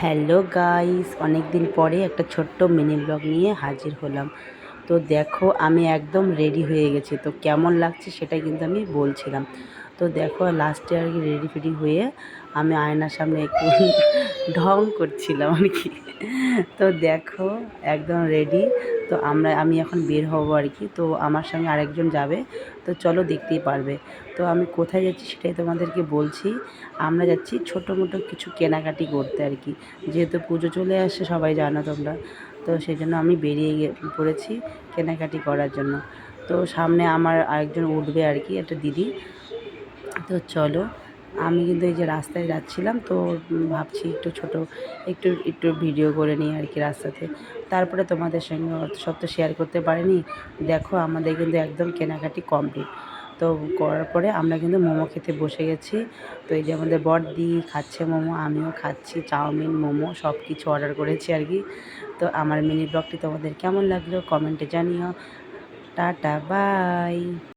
Hello guys, অনেক দিন পরে একটা ছোট্ট মিনি ব্লগ নিয়ে হাজির হলাম। তো দেখো, আমি একদম রেডি হয়ে গেছি। তো কেমন লাগছে সেটাই কিন্তু আমি বলছিলাম। তো দেখো, লাস্টে আর কি রেডি ফেডি হয়ে আমি আয়নার সামনে একটু ঢং করছিলাম আর কি। তো দেখো, একদম রেডি। তো আমি এখন বের হব আর কি। তো আমার সঙ্গে আরেকজন যাবে। তো চলো, দেখতেই পারবে। তো আমি কোথায় যাচ্ছি সেটাই তোমাদেরকে বলছি। আমরা যাচ্ছি ছোটো মোটো কিছু কেনাকাটি করতে আর কি। যেহেতু পুজো চলে আসছে, সবাই জানো তোমরা। তো সেই জন্য আমি বেরিয়ে পড়েছি কেনাকাটি করার জন্য। তো সামনে আমার আরেকজন উঠবে আর কি, একটা দিদি। তো চলো, আমি কিন্তু এই যে রাস্তায় যাচ্ছিলাম, তো ভাবছি একটু ছোট একটু একটু ভিডিও করে নিই আর কি রাস্তাতে। তারপরে তোমাদের সঙ্গে অত সব তো শেয়ার করতে পারিনি। দেখো, আমাদের কিন্তু একদম কেনাকাটি কমপ্লিট। তো করার পরে আমরা কিন্তু মোমো খেতে বসে গেছি। তো এই যে আমাদের বড়দি খাচ্ছে মোমো, আমিও খাচ্ছি চাউমিন, মোমো সব কিছু অর্ডার করেছি আর কি। তো আমার মিনি ব্লগটি তোমাদের কেমন লাগলো কমেন্টে জানিও। টাটা, বাই।